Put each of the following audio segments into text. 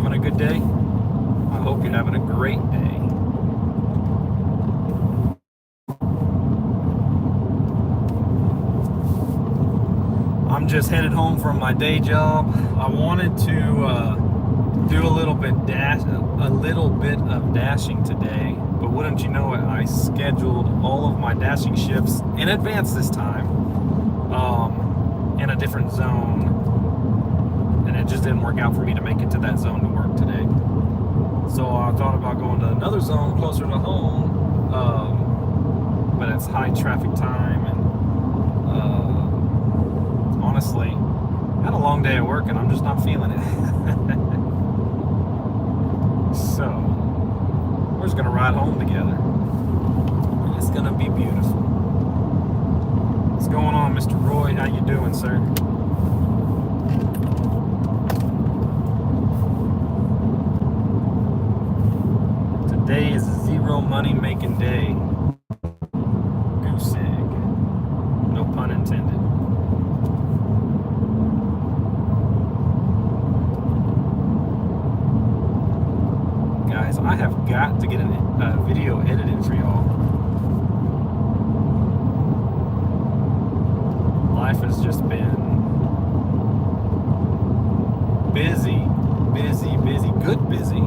having a good day? I hope you're having a great day. I'm just headed home from my day job. I wanted to do a little bit of dashing today, but wouldn't you know it, I scheduled all of my dashing shifts in advance this time, in a different zone, and it just didn't work out for me to make it to that zone to work today. So I thought about going to another zone closer to home, but it's high traffic time, and honestly, I had a long day at work and I'm just not feeling it. So we're just gonna ride home together. It's gonna be beautiful. What's going on, Mr. Roy? How you doing, sir? Today is zero money making day. Goose egg. No pun intended. Guys, I have got to get a video edited for y'all. Life has just been busy, good busy,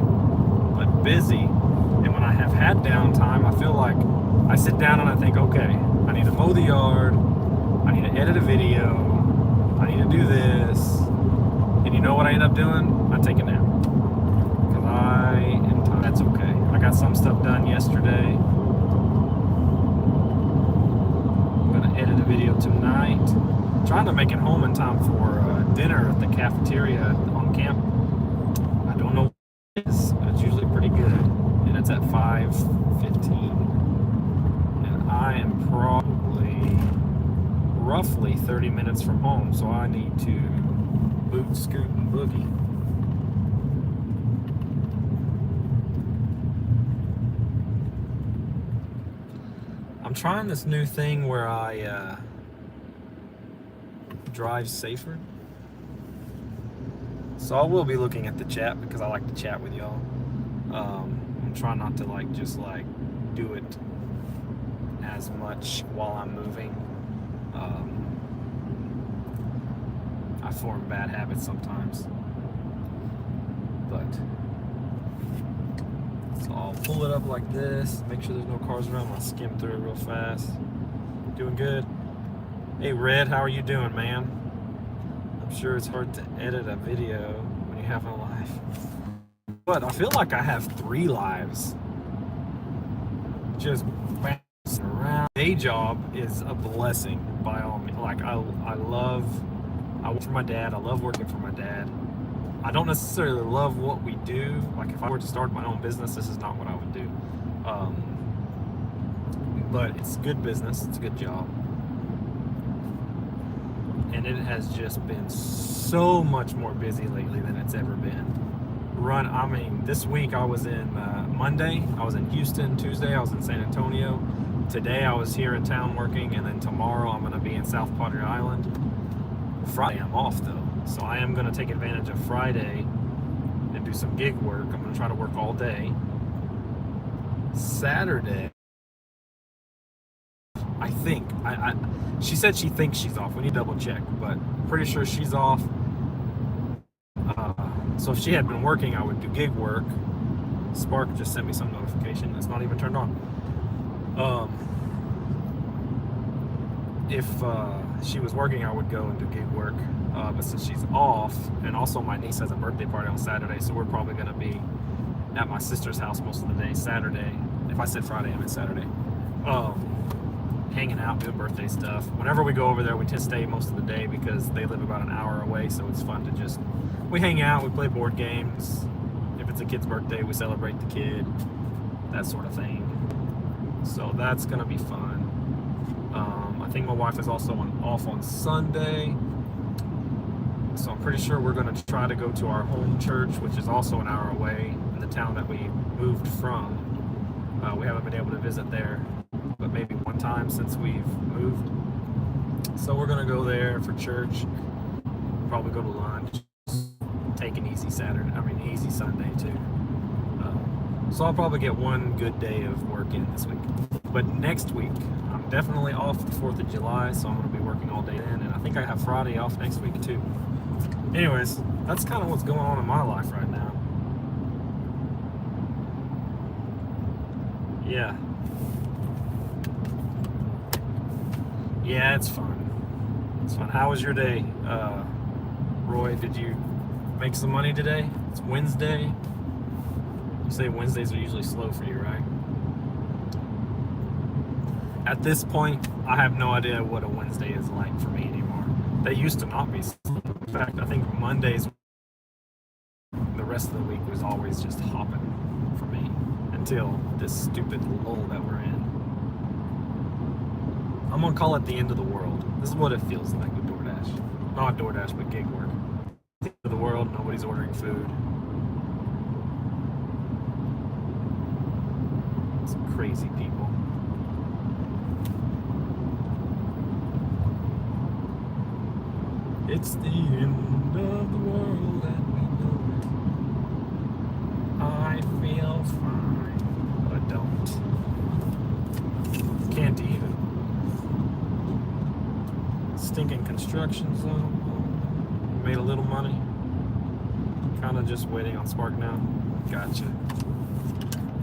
but busy. And when I have had downtime, I feel like I sit down and I think, okay, I need to mow the yard, I need to edit a video, I need to do this. And you know what I end up doing? I take a nap. Because I am tired. That's okay. I got some stuff done yesterday. I'm going to edit a video tonight. I'm trying to make it home in time for dinner at the cafeteria on camp. I don't know what it is, but it's usually pretty good. And it's at 5:15. And I am probably roughly 30 minutes from home, so I need to boot, scoot, and boogie. I'm trying this new thing where I drive safer. So I will be looking at the chat because I like to chat with y'all. I'm trying not to just do it as much while I'm moving. I form bad habits sometimes. But so I'll pull it up like this, make sure there's no cars around, I'll skim through it real fast. Doing good. Hey Red, how are you doing, man? I'm sure it's hard to edit a video when you have a life. But I feel like I have 3 lives. Just bouncing around. Day job is a blessing by all means. I work for my dad. I love working for my dad. I don't necessarily love what we do. Like if I were to start my own business, this is not what I would do. But it's good business. It's a good job. And it has just been so much more busy lately than it's ever been. This week I was in Monday, I was in Houston. Tuesday I was in San Antonio. Today I was here in town working, and then tomorrow I'm going to be in South Padre Island. Friday I'm off though, so I am going to take advantage of Friday and do some gig work. I'm going to try to work all day. Saturday, I think, she said she thinks she's off. We need to double check, but pretty sure she's off. So if she had been working, I would do gig work. Spark just sent me some notification. It's not even turned on. If she was working, I would go and do gig work. But since she's off, and also my niece has a birthday party on Saturday, so we're probably going to be at my sister's house most of the day Saturday. If I said Friday, I meant Saturday. Hanging out, doing birthday stuff. Whenever we go over there, we just stay most of the day because they live about an hour away, so it's fun to we hang out, we play board games. If it's a kid's birthday, we celebrate the kid, that sort of thing. So that's gonna be fun. I think my wife is also off on Sunday, so I'm pretty sure we're gonna try to go to our home church, which is also an hour away in the town that we moved from. We haven't been able to visit there, but maybe one time since we've moved. So we're gonna go there for church, probably go to lunch, take an easy Saturday. I mean, easy Sunday too. So I'll probably get one good day of work in this week. But next week, I'm definitely off the 4th of July, so I'm going to be working all day then. And I think I have Friday off next week too. Anyways, that's kind of what's going on in my life right now. Yeah. Yeah, it's fun. It's fun. How was your day, Roy? Did you make some money today? It's Wednesday. You say Wednesdays are usually slow for you, right? At this point, I have no idea what a Wednesday is like for me anymore. They used to not be slow. In fact, I think Mondays, the rest of the week was always just hopping for me until this stupid lull that we're in. I'm gonna call it the end of the world. This is what it feels like with DoorDash. Not DoorDash, but gig work. The end of the world, nobody's ordering food. Some crazy people. It's the end of the world and we know it. I feel fine, but don't. Can't even. Stinking construction zone. Made a little money. Kind of just waiting on Spark now. Gotcha.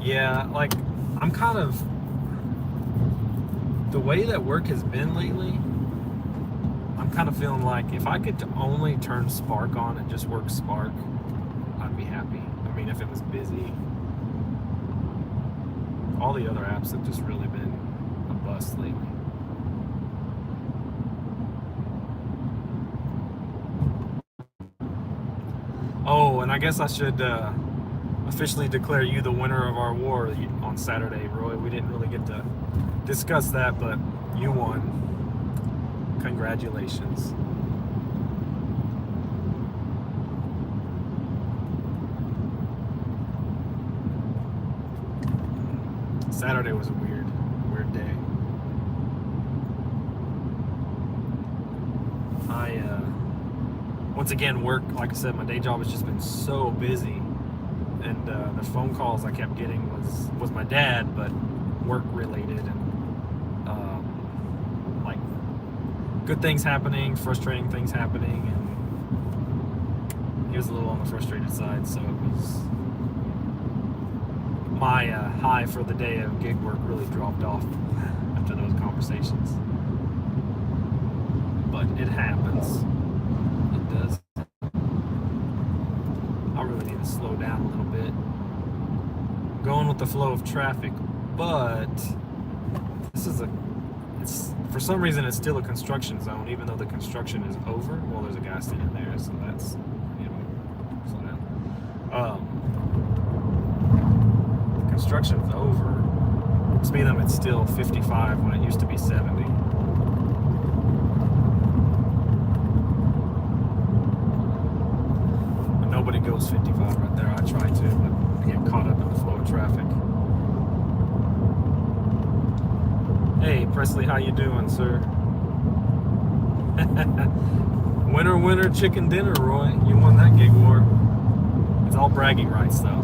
Yeah, like, I'm kind of... The way that work has been lately, I'm kind of feeling like if I could only turn Spark on and just work Spark, I'd be happy. I mean, if it was busy. All the other apps have just really been a bust lately. Oh, and I guess I should officially declare you the winner of our war on Saturday, Roy. We didn't really get to discuss that, but you won. Congratulations. Saturday was a weird day. Once again, work, like I said, my day job has just been so busy, and the phone calls I kept getting was my dad, but work related, and like good things happening, frustrating things happening, and he was a little on the frustrated side, so it was my high for the day of gig work really dropped off after those conversations. But it happens. It does. I really need to slow down a little bit. Going with the flow of traffic, but this is for some reason it's still a construction zone, even though the construction is over. Well, there's a guy standing there, so that's, slow down. The construction's over. Speed limit's still 55 when it used to be 70. Nobody goes 55 right there. I try to, but I get caught up in the flow of traffic. Hey, Presley, how you doing, sir? Winner, winner, chicken dinner, Roy. You won that gig war. It's all bragging rights, though.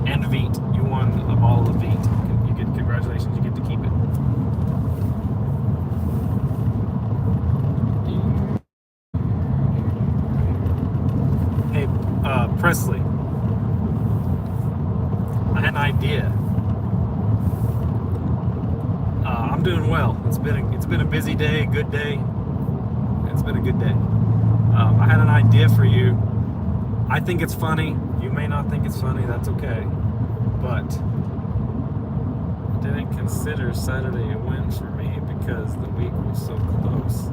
And Veet. You won a bottle of Veet. You get congratulations. You get to keep it. Presley, I had an idea. I'm doing well. It's been a busy day, good day. It's been a good day. I had an idea for you. I think it's funny. You may not think it's funny. That's okay. But I didn't consider Saturday a win for me because the week was so close.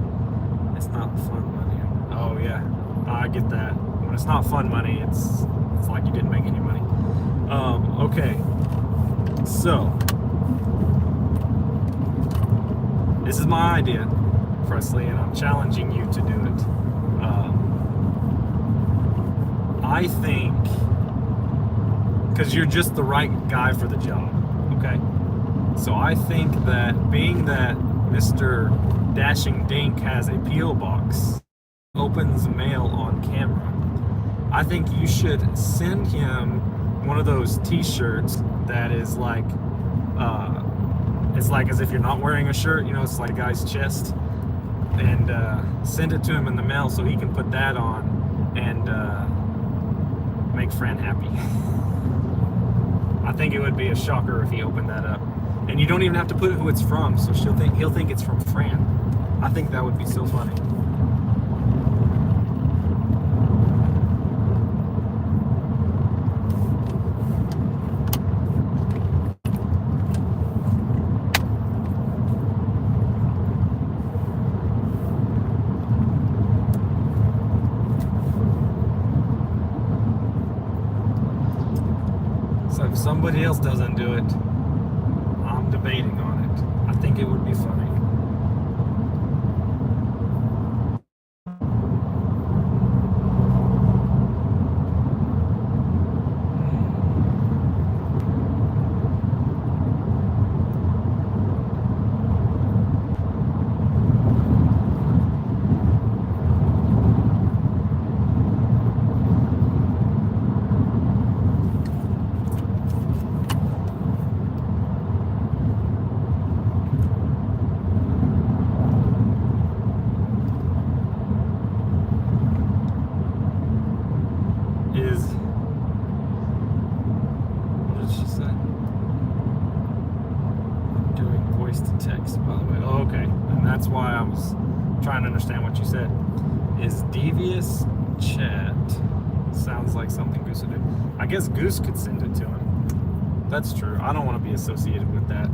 It's not fun money. Oh yeah, I get that. When it's not fun money, it's like you didn't make any money. Okay, so this is my idea, Presley, and I'm challenging you to do it. I think, because you're just the right guy for the job, okay? So I think that being that Mr. Dashing Dink has a P.O. box, opens mail on camera. I think you should send him one of those t-shirts that is like, it's like as if you're not wearing a shirt, you know, it's like a guy's chest, and send it to him in the mail so he can put that on and make Fran happy. I think it would be a shocker if he opened that up. And you don't even have to put who it's from, so he'll think it's from Fran. I think that would be so funny. So if somebody else doesn't do it, I'm debating on it. I think it would be funny. What did she say? Doing voice to text, by the way. Oh, okay. And that's why I was trying to understand what you said. Is devious chat. Sounds like something Goose would do. I guess Goose could send it to him. That's true. I don't want to be associated with that.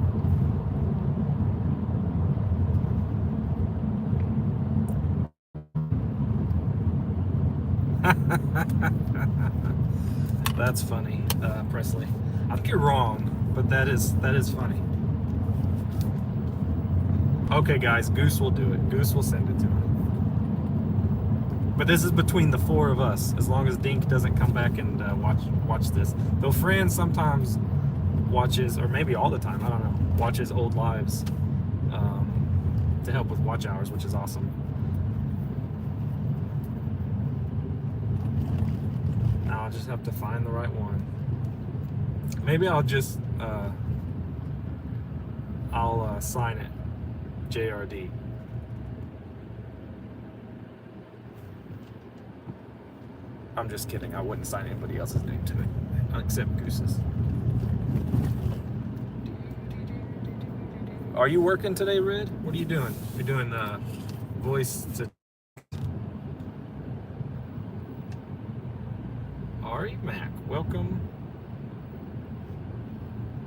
That's funny, Presley. I think you're wrong, but that is funny. Okay, guys, Goose will do it. Goose will send it to him. But this is between the four of us, as long as Dink doesn't come back and watch this. Though Fran sometimes watches, or maybe all the time, I don't know, watches old lives to help with watch hours, which is awesome. Now I'll just have to find the right one. Maybe I'll just I'll sign it JRD. I'm just kidding. I wouldn't sign anybody else's name to it except Goose's. Are you working today, Red? What are you doing? You're doing voice to. Ari Mac, welcome.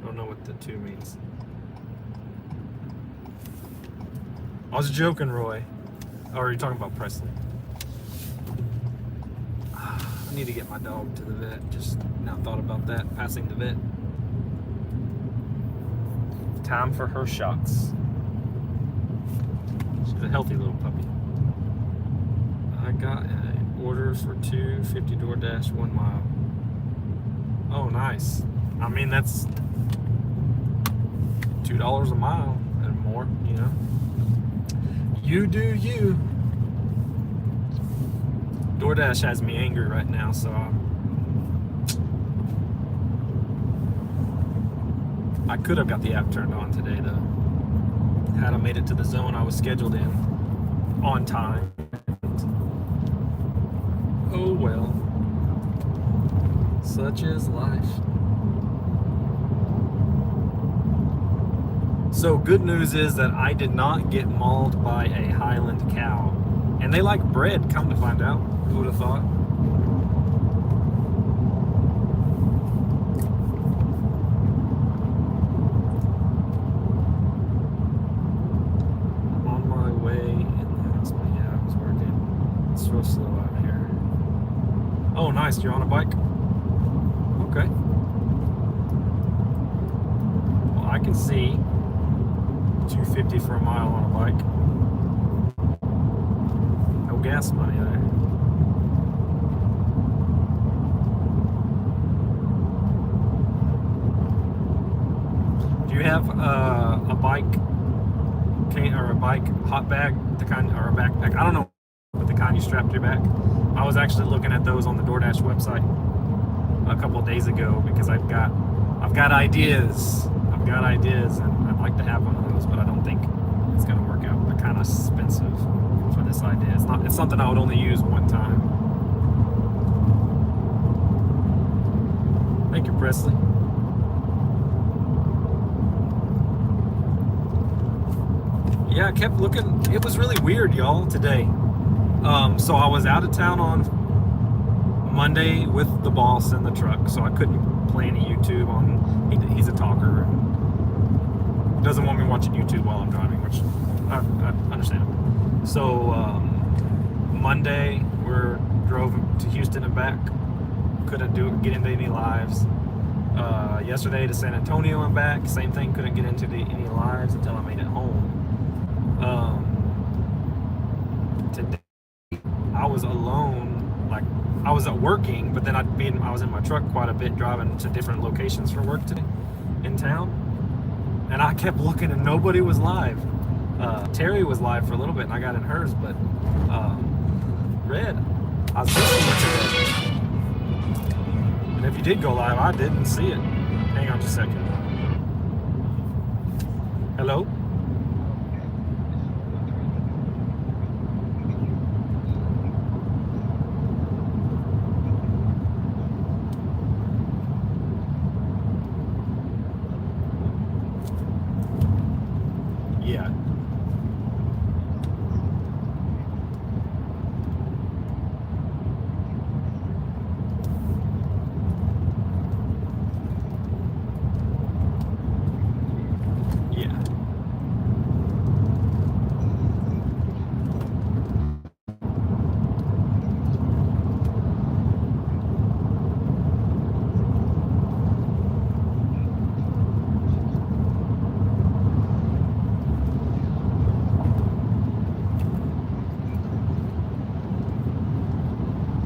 I don't know what the 2 means. I was joking, Roy. Or are you talking about Presley? I need to get my dog to the vet. Just now thought about that, passing the vet. Time for her shots. She's a healthy little puppy. I got an order for 250 DoorDash 1 mile. Oh, nice. I mean, that's $2 a mile and more, you know. You do you. DoorDash has me angry right now, so I could have got the app turned on today, though. Had I made it to the zone I was scheduled in on time. Oh well. Such is life. So good news is that I did not get mauled by a Highland cow. And they like bread, come to find out. Who would have thought? On my way in the house, but yeah, I was working. It's real slow out here. Oh, nice. You're on a bike? Okay. Well, I can see 250 for a mile on a bike. No gas money there. Do you have a bike or a bike hot bag, the kind, or a backpack? I don't know what the kind behind you, strapped to your back. I was actually looking at those on the DoorDash website a couple of days ago because I've got ideas. I've got ideas, and I'd like to have one of those, but I don't think it's going to work out. They're kind of expensive for this idea. It's something I would only use one time. Thank you, Presley. Yeah, I kept looking. It was really weird, y'all, today. So I was out of town on Monday with the boss in the truck, so I couldn't play any YouTube on. He's a talker. And doesn't want me watching YouTube while I'm driving, which I understand. So Monday we drove to Houston and back. Couldn't get into any lives. Yesterday to San Antonio and back. Same thing. Couldn't get into any lives until I made it home. Today I was alone, like I was working, but then I was in my truck quite a bit driving to different locations for work today in town, and I kept looking and nobody was live. Terry was live for a little bit and I got in hers, but Red, I was listening to it, and if you did go live, I didn't see it. Hang on just a second. Hello? Yeah. Yeah.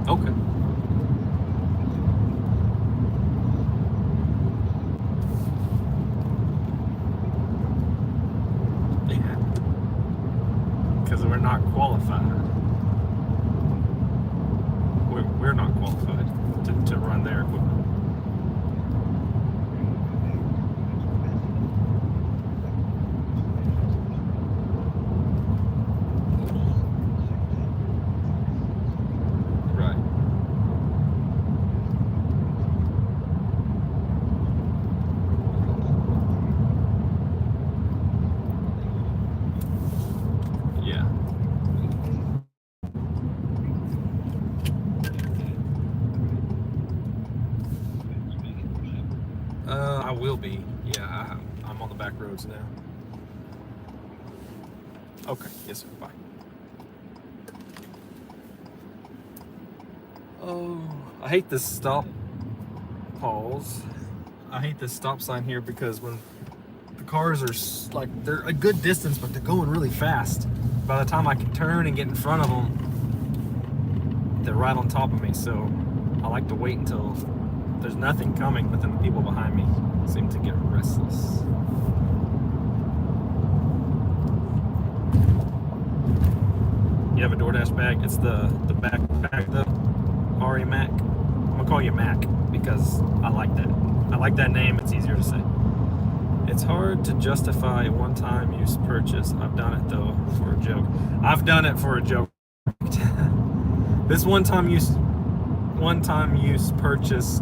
Okay. Yeah. Because we're not qualified. We're not qualified to run their equipment. Right. Yeah. I will be. Yeah, I'm on the back roads now. Okay. Yes, sir. Bye. Oh, I hate this stop. Pause. I hate this stop sign here because when the cars are like, they're a good distance, but they're going really fast. By the time I can turn and get in front of them, they're right on top of me. So I like to wait until there's nothing coming, but then the people behind me seem to get restless. You have a DoorDash bag? It's the backpack, the Ari Mac. I'm gonna call you Mac because I like that. I like that name. It's easier to say. It's hard to justify a one-time use purchase. I've done it though for a joke. I've done it for a joke. This one-time use purchase,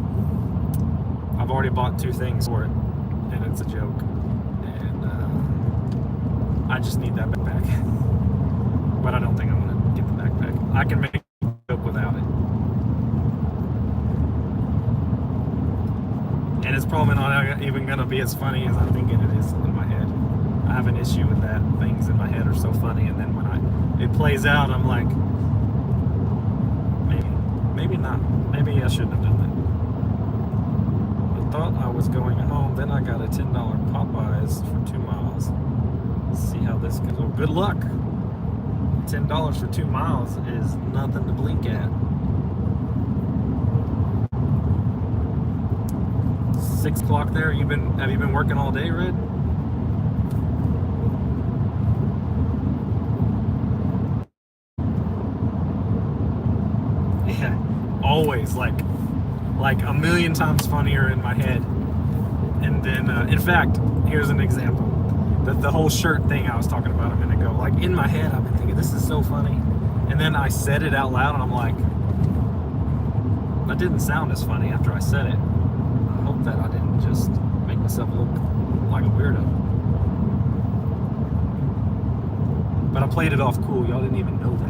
I've already bought 2 things for it, and it's a joke. And I just need that backpack. But I don't think I'm gonna get the backpack. I can make a joke without it. And it's probably not even gonna be as funny as I'm thinking it is in my head. I have an issue with that. Things in my head are so funny, and then when it plays out, I'm like, maybe not. Maybe I shouldn't have done that. I thought I was going home, then I got a $10 Popeyes for 2 miles. Let's see how this goes. Well, good luck. $10 for 2 miles is nothing to blink at. 6 o'clock there. Have you been working all day, Red? always like a million times funnier in my head. And then, in fact, here's an example. The whole shirt thing I was talking about a minute ago. Like, in my head, I've been thinking, this is so funny. And then I said it out loud, and I'm like, that didn't sound as funny after I said it. I hope that I didn't just make myself look like a weirdo. But I played it off cool. Y'all didn't even know that.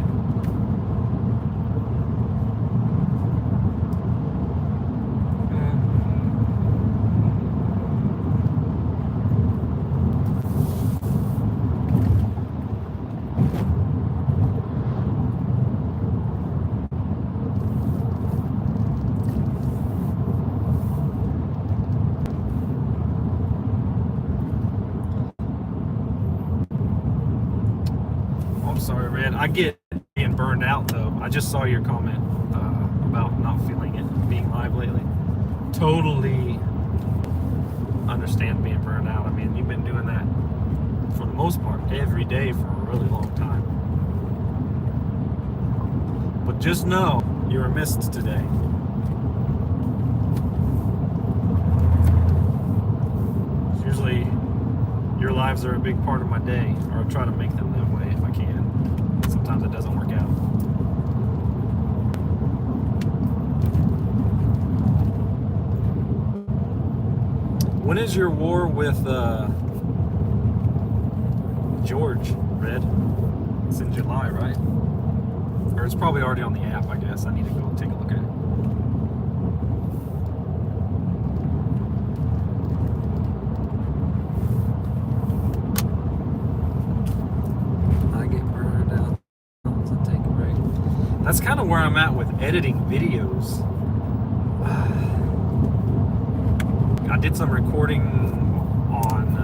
Sorry, Red. I get being burned out, though. I just saw your comment about not feeling it being live lately. Totally understand being burned out. I mean, you've been doing that for the most part every day for a really long time. But just know you were missed today. Usually your lives are a big part of my day, or I try to make them that way if I can. Sometimes it doesn't work out. When is your war with George, Red? It's in July, right? Or it's probably already on the app, I guess. I need to go take a look at it. That's kind of where I'm at with editing videos. I did some recording on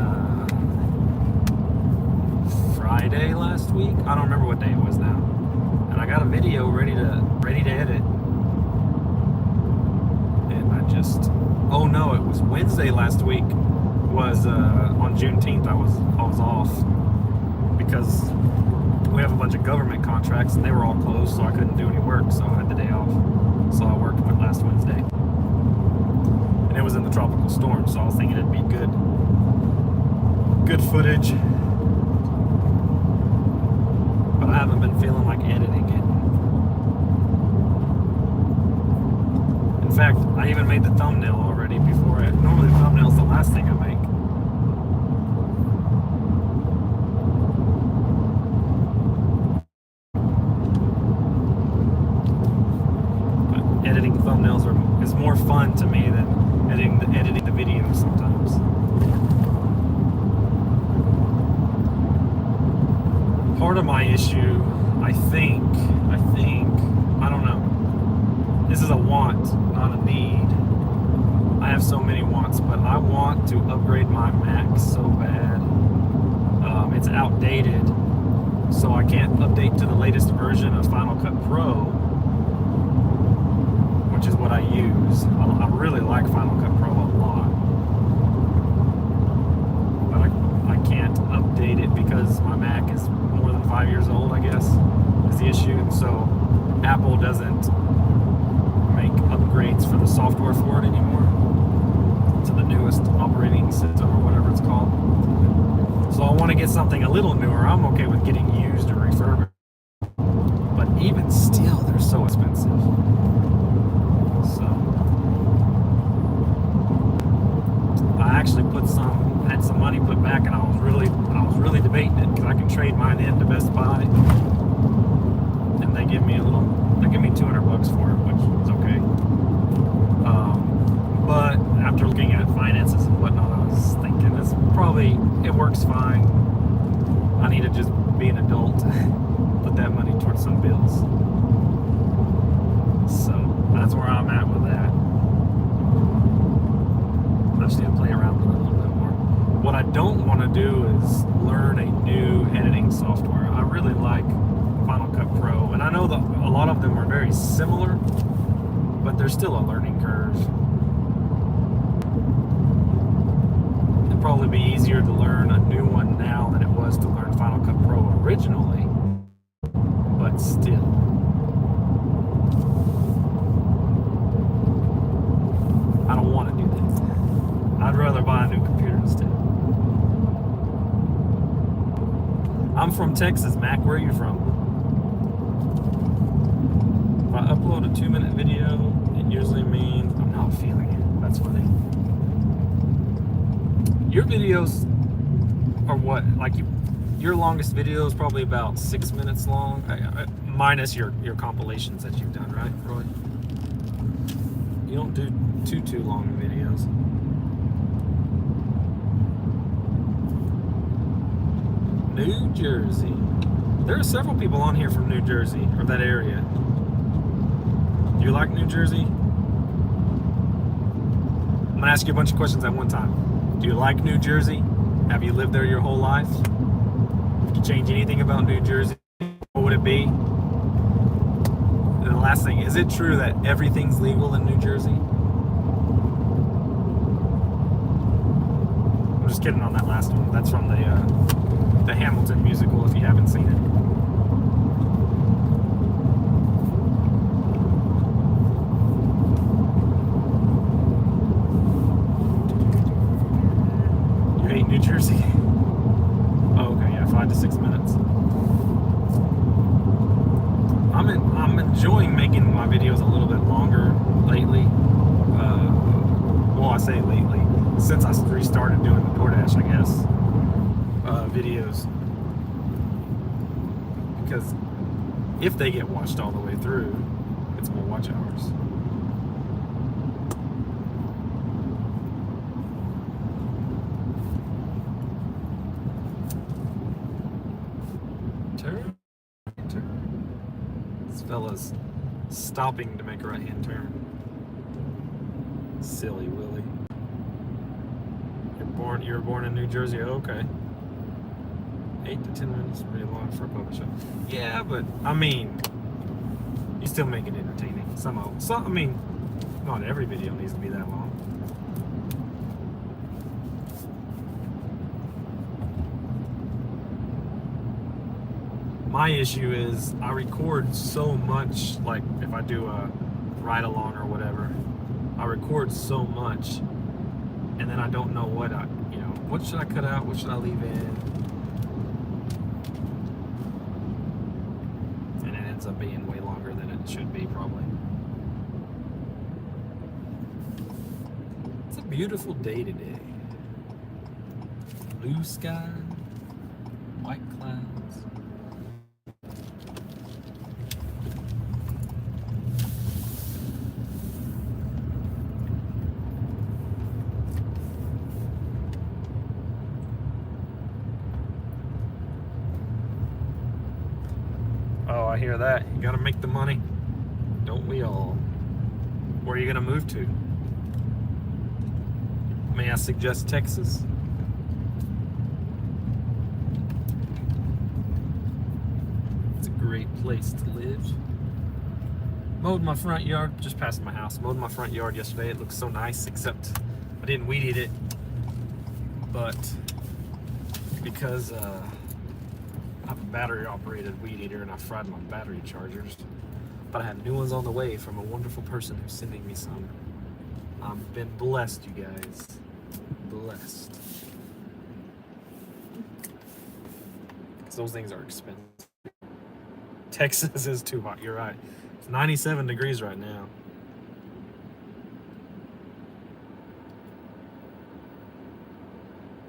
Friday last week. I don't remember what day it was now. And I got a video ready to edit. And I just, oh no, it was Wednesday last week. Was on Juneteenth. I was off because we have a bunch of government contracts and they were all closed, so I couldn't do any work, so I had the day off. So I worked last Wednesday. And it was in the tropical storm, so I was thinking it'd be good footage. But I haven't been feeling like editing it. In fact, I even made the thumbnail already before it. Normally the thumbnail's the last thing I make. Editing thumbnails is more fun to me than editing the videos sometimes. Part of my issue, I think, I don't know. This is a want, not a need. I have so many wants, but I want to upgrade my Mac so bad. It's outdated, so I can't update to the latest version of Final Cut Pro, which is what I use. I really like Final Cut Pro a lot. But I can't update it because my Mac is more than 5 years old, I guess, is the issue. And so Apple doesn't make upgrades for the software for it anymore to the newest operating system or whatever it's called. So I want to get something a little newer. I'm okay with getting used or refurbished. But even still, they're so expensive. So I actually had some money put back, and I was really debating it because I can trade mine in to Best Buy, and they give me $200 for it, which is okay. But after looking at finances and whatnot, I was thinking it works fine. I need to just be an adult, put that money towards some bills. So that's where I'm at with that. I just need to play around with it a little bit more. What I don't want to do is learn a new editing software. I really like Final Cut Pro, and I know that a lot of them are very similar, but there's still a learning curve. It'd probably be easier to learn a new one now than it was to learn Final Cut Pro originally, but still. from Texas, Mac. Where are you from? If I upload a 2-minute video, it usually means I'm not feeling it. That's funny. Your videos are what? Like your longest video is probably about 6 minutes long, minus your compilations that you've done, right, Roy? You don't do too long videos. New Jersey. There are several people on here from New Jersey, or that area. Do you like New Jersey? I'm gonna ask you a bunch of questions at one time. Do you like New Jersey? Have you lived there your whole life? If you change anything about New Jersey, what would it be? And the last thing, is it true that everything's legal in New Jersey? I'm just kidding on that last one. That's from the Hamilton musical, if you haven't seen it. You hate New Jersey? Oh, okay, yeah, 5 to 6 minutes. I'm enjoying making my videos a little bit longer lately. Well, I say lately, since I restarted doing the DoorDash, I guess, videos. Because if they get watched all the way through, it's more watch hours. Turn. This fella's stopping to make a right-hand turn. Silly Willie. You were born in New Jersey? Oh, okay. 8 to 10 minutes is pretty long for a public show. Yeah, but I mean, you still make it entertaining. I mean, not every video needs to be that long. My issue is I record so much, like if I do a ride along or whatever, I record so much, and then I don't know what what should I cut out, what should I leave in, and it ends up being way longer than it should be probably. It's a beautiful day today. Blue sky, white clouds. Oh, I hear that. You gotta make the money. Don't we all? Where are you gonna move to? May I suggest Texas? It's a great place to live. Mowed my front yard, just past my house. Mowed my front yard yesterday. It looks so nice, except I didn't weed eat it. But because I have a battery operated weed eater and I fried my battery chargers, but I have new ones on the way from a wonderful person who's sending me some. I've been blessed, you guys. Blessed. Because those things are expensive. Texas is too hot, you're right. It's 97 degrees right now.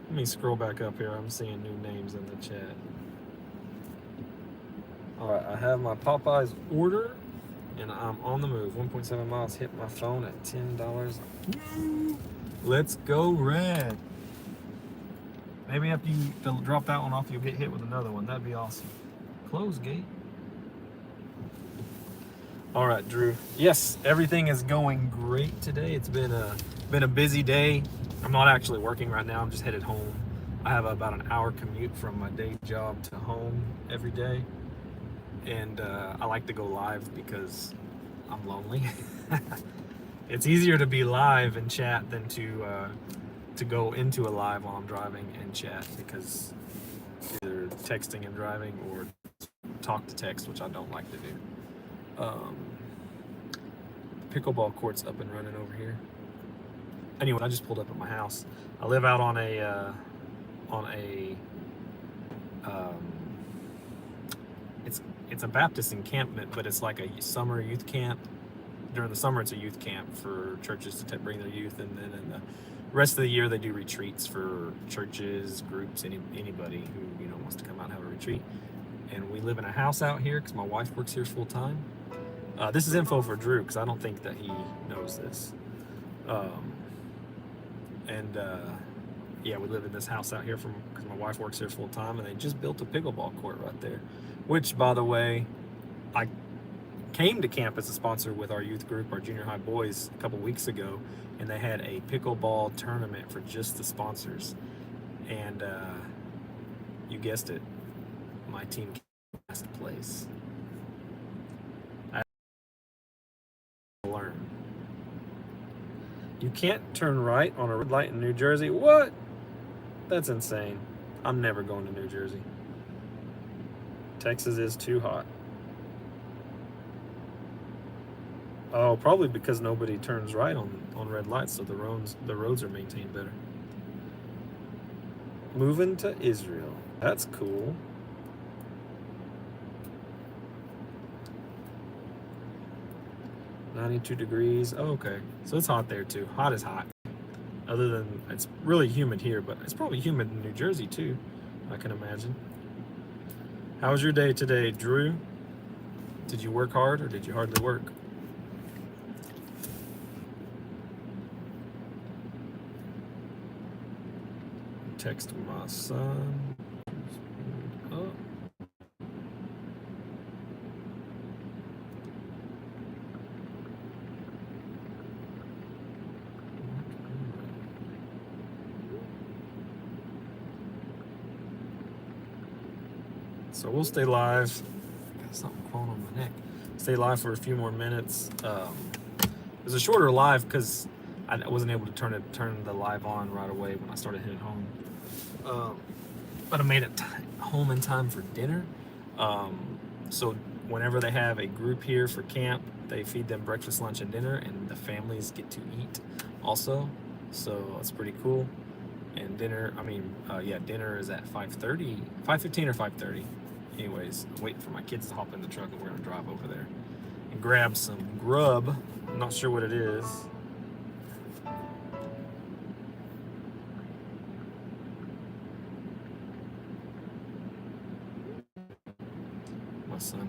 Let me scroll back up here. I'm seeing new names in the chat. Alright, I have my Popeyes order, and I'm on the move. 1.7 miles, hit my phone at $10. Let's go red. Maybe after you drop that one off, you'll get hit with another one. That'd be awesome. Close gate. Alright, Drew. Yes, everything is going great today. It's been a busy day. I'm not actually working right now. I'm just headed home. I have about an hour commute from my day job to home every day. And I like to go live because I'm lonely. It's easier to be live and chat than to go into a live while I'm driving and chat, because either texting and driving or talk to text, which I don't like to do. Pickleball court's up and running over here. Anyway, I just pulled up at my house. I live out on a it's a Baptist encampment, but it's like a summer youth camp. During the summer, it's a youth camp for churches to bring their youth, and then in the rest of the year, they do retreats for churches, groups, anybody who wants to come out and have a retreat. And we live in a house out here because my wife works here full time. This is info for Drew because I don't think that he knows this. Yeah, we live in this house out here because my wife works here full time, and they just built a pickleball court right there. Which, by the way, I came to camp as a sponsor with our youth group, our junior high boys, a couple weeks ago, and they had a pickleball tournament for just the sponsors. And you guessed it, my team came last place. I learned. You can't turn right on a red light in New Jersey. What? That's insane. I'm never going to New Jersey. Texas is too hot. Oh, probably because nobody turns right on red lights, so the roads are maintained better. Moving to Israel. That's cool. $92 degrees. Oh, okay. So it's hot there too. Hot is hot. Other than it's really humid here, but it's probably humid in New Jersey too, I can imagine. How was your day today, Drew? Did you work hard or did you hardly work? Text my son. Oh. So we'll stay live. Got something crawling on my neck. Stay live for a few more minutes. It was a shorter live because I wasn't able to turn the live on right away when I started heading home. But I made it home in time for dinner. So whenever they have a group here for camp, they feed them breakfast, lunch, and dinner, and the families get to eat also. So it's pretty cool. And dinner, dinner is at 5:30, 5:15 or 5:30. Anyways, I'm waiting for my kids to hop in the truck and we're gonna drive over there and grab some grub. I'm not sure what it is. My son.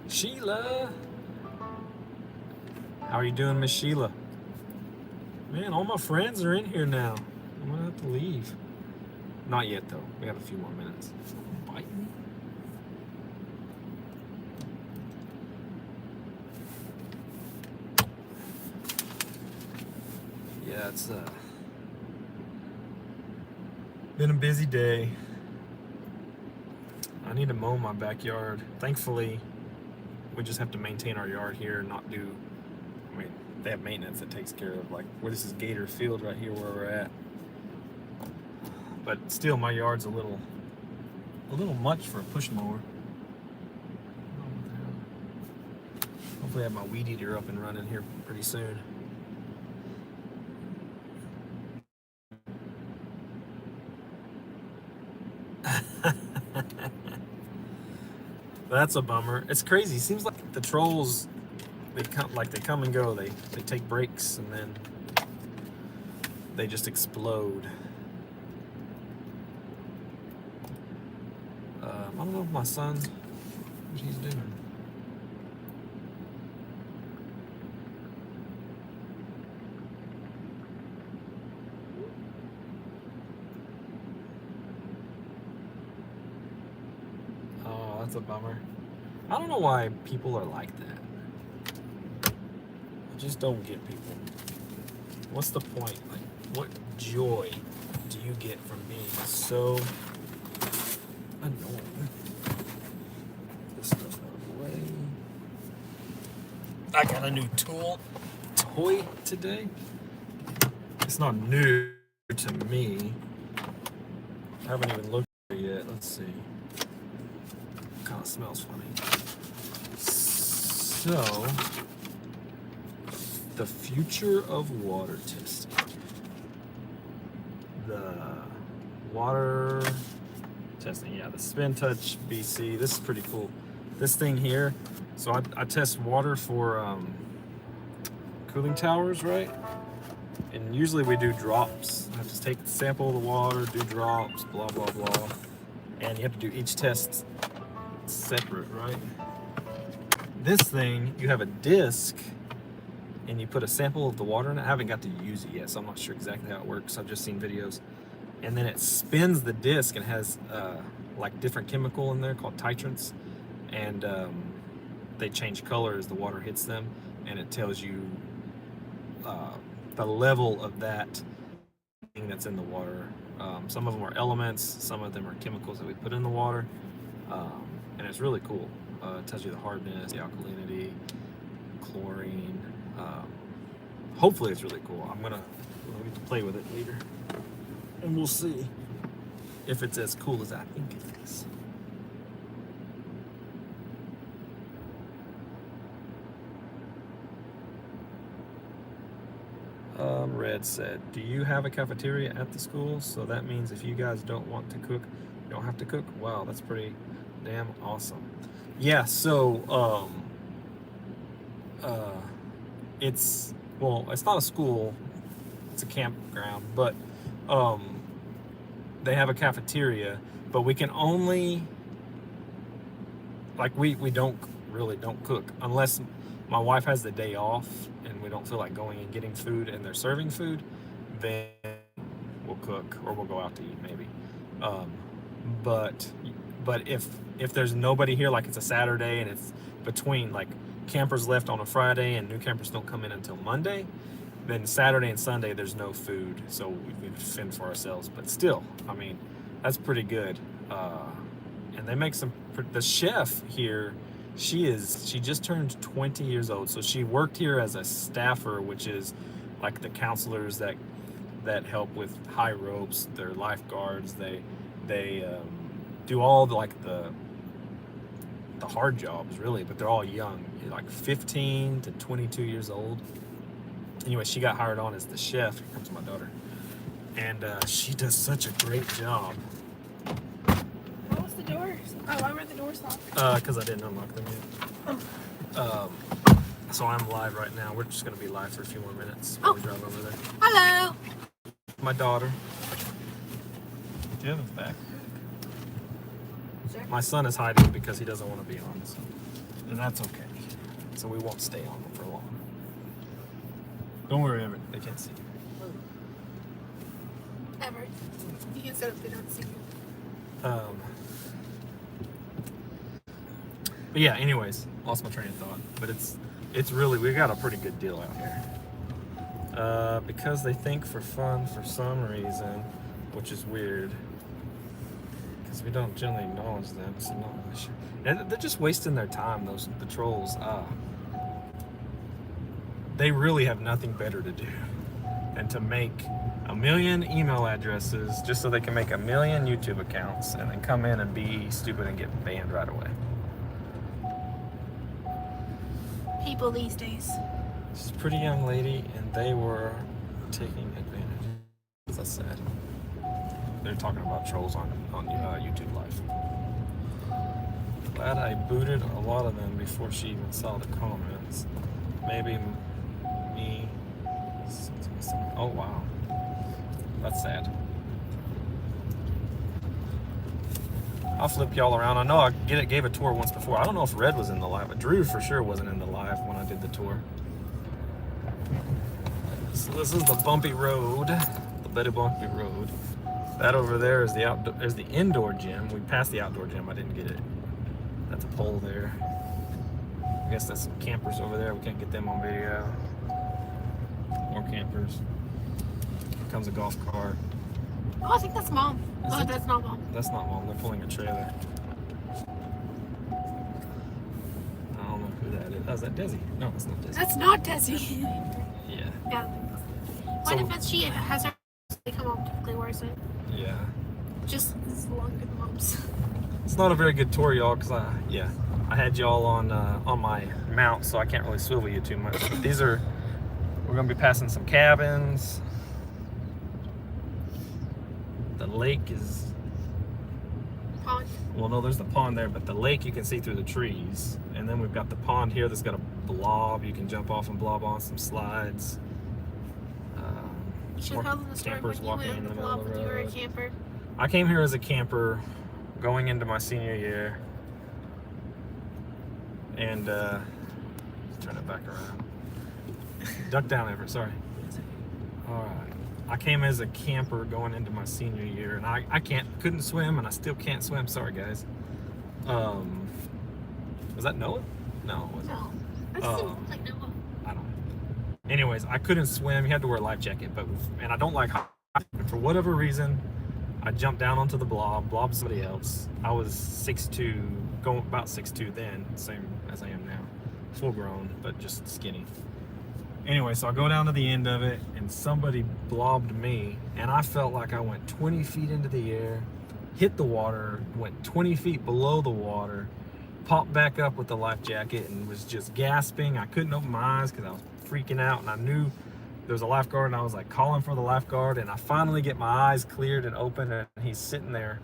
Sheila! How are you doing, Miss Sheila? Man, all my friends are in here now. I'm gonna have to leave. Not yet, though. We have a few more minutes. Bite me. Yeah, it's been a busy day. I need to mow my backyard. Thankfully, we just have to maintain our yard here and not do. They have maintenance that takes care of, like, where this is Gator Field right here where we're at. But still, my yard's a little much for a push mower. Hopefully I have my weed eater up and running here pretty soon. That's a bummer. It's crazy. It seems like the trolls, they come and go. They take breaks and then they just explode. I don't know if my son, what he's doing. Oh, that's a bummer. I don't know why people are like that. I just don't get people. What's the point? Like, what joy do you get from being so annoying? This stuff out of the way. I got a new toy today. It's not new to me. I haven't even looked at it yet. Let's see. Kind of smells funny. So, the future of water testing. the water testing. Yeah, the Spin Touch BC. This is pretty cool. This thing here. So I test water for cooling towers, right? And usually we do drops. I just take the sample of the water, do drops, blah, blah, blah. And you have to do each test separate, right? This thing, you have a disc and you put a sample of the water in it. I haven't got to use it yet, so I'm not sure exactly how it works. I've just seen videos. And then it spins the disc and has like different chemical in there called titrants. And they change color as the water hits them. And it tells you the level of that thing that's in the water. Some of them are elements, some of them are chemicals that we put in the water. And it's really cool. It tells you the hardness, the alkalinity, chlorine. Hopefully it's really cool. We'll get to play with it later. And we'll see if it's as cool as I think it is. Red said, do you have a cafeteria at the school? So that means if you guys don't want to cook, you don't have to cook? Wow, that's pretty damn awesome. Yeah, so it's not a school, it's a campground, but they have a cafeteria, but we can only, like, we don't cook unless my wife has the day off and we don't feel like going and getting food and they're serving food, then we'll cook or we'll go out to eat maybe. But if there's nobody here, like it's a Saturday and it's between, like, campers left on a Friday and new campers don't come in until Monday, then Saturday and Sunday there's no food, so we fend for ourselves. But still, I mean, that's pretty good. And they make the chef here, she just turned 20 years old, so she worked here as a staffer, which is like the counselors that help with high ropes. They're lifeguards. They do all the hard jobs, really, but they're all young, like 15 to 22 years old. Anyway, she got hired on as the chef. Here comes my daughter. And she does such a great job. What was the doors? Oh, why were the doors locked? Because I didn't unlock them yet. So I'm live right now. We're just going to be live for a few more minutes while we drive over there. Hello. My daughter. Jim is back. Sure. My son is hiding because he doesn't want to be on, so, and that's okay. So we won't stay on for long. Don't worry, Everett. They can't see you. Everett. You can set up they don't see you. But yeah, anyways, lost my train of thought. But it's really, we got a pretty good deal out here. Because they think for fun for some reason, which is weird. Because we don't generally acknowledge them, so not really sure. And they're just wasting their time, the trolls. They really have nothing better to do than to make 1 million email addresses just so they can make 1 million YouTube accounts and then come in and be stupid and get banned right away. People these days. She's a pretty young lady, and they were taking advantage. That's sad. They're talking about trolls on YouTube Live. Glad I booted a lot of them before she even saw the comments. Maybe me. Oh wow, that's sad. I'll flip y'all around. I know I gave a tour once before. I don't know if Red was in the live, but Drew for sure wasn't in the live when I did the tour. So this is the bumpy road, the Betty Bumpy Road. That over there is the indoor gym. We passed the outdoor gym. I didn't get it. That's a pole there. I guess that's some campers over there. We can't get them on video. More campers. Here comes a golf cart. Oh, I think that's Mom. Oh, that's not Mom. That's not Mom. They're pulling a trailer. I don't know who that is. Oh, is that Desi? No, that's not Desi. That's not Desi. Yeah. Yeah. What if it's she has her come home typically wears it? Yeah. Just as long as Mom's. It's not a very good tour, y'all, because I had y'all on my mount, so I can't really swivel you too much. But we're gonna be passing some cabins. lake is... Pond. Well, no, there's the pond there, but the lake you can see through the trees. And then we've got the pond here that's got a blob. You can jump off and blob on some slides. You should More tell them the story campers when you walking went in on the the middle blob of the when you were a road. camper. I came here as a camper going into my senior year. And, turn it back around. Duck down, Everett, sorry. Alright. I came as a camper going into my senior year, and I couldn't swim, and I still can't swim. Sorry, guys. Was that Noah? No, it wasn't. No. That doesn't look like Noah. I don't know. Anyways, I couldn't swim. You had to wear a life jacket, and I don't like heights. For whatever reason, I jumped down onto the blob somebody else. I was 6'2", going about 6'2" then, same as I am now. Full grown, but just skinny. Anyway, so I go down to the end of it, and somebody blobbed me, and I felt like I went 20 feet into the air, hit the water, went 20 feet below the water, popped back up with the life jacket, and was just gasping. I couldn't open my eyes because I was freaking out, and I knew there was a lifeguard, and I was like calling for the lifeguard, and I finally get my eyes cleared and open, and he's sitting there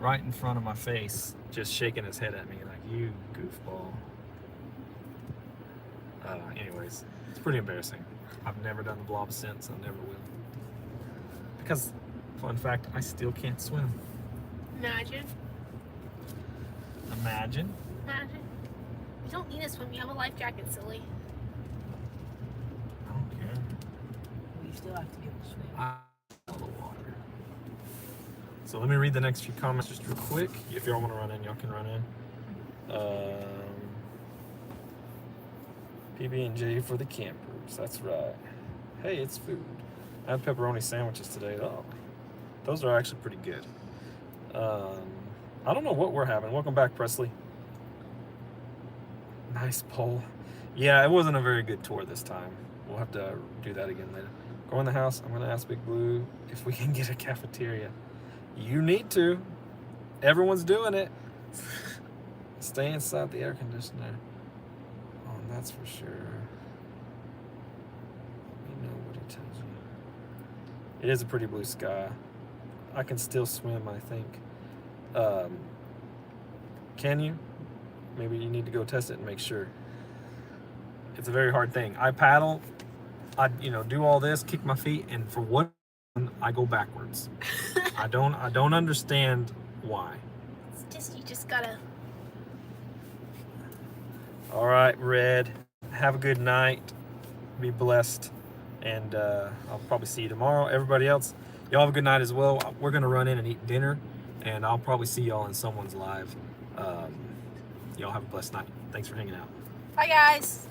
right in front of my face, just shaking his head at me like, "You goofball." Anyways, it's pretty embarrassing. I've never done the blob since. I never will. Because, fun fact, I still can't swim. Imagine. Imagine. You don't need to swim. You have a life jacket, silly. I don't care. You still have to be able to swim. I love the water. So let me read the next few comments just real quick. If y'all want to run in, y'all can run in. PB&J for the campers. That's right. Hey, it's food. I had pepperoni sandwiches today. Oh, those are actually pretty good. I don't know what we're having. Welcome back, Presley. Nice poll. Yeah, it wasn't a very good tour this time. We'll have to do that again later. Go in the house. I'm going to ask Big Blue if we can get a cafeteria. You need to. Everyone's doing it. Stay inside the air conditioner. Oh, that's for sure. Let me know what he tells you. It is a pretty blue sky. I can still swim, I think. Can you? Maybe you need to go test it and make sure. It's a very hard thing. I paddle, I do all this, kick my feet, and for what I go backwards. I don't understand why. It's just, you just gotta. All right, Red. Have a good night. Be blessed. And I'll probably see you tomorrow. Everybody else, y'all have a good night as well. We're going to run in and eat dinner. And I'll probably see y'all in someone's live. Y'all have a blessed night. Thanks for hanging out. Bye, guys.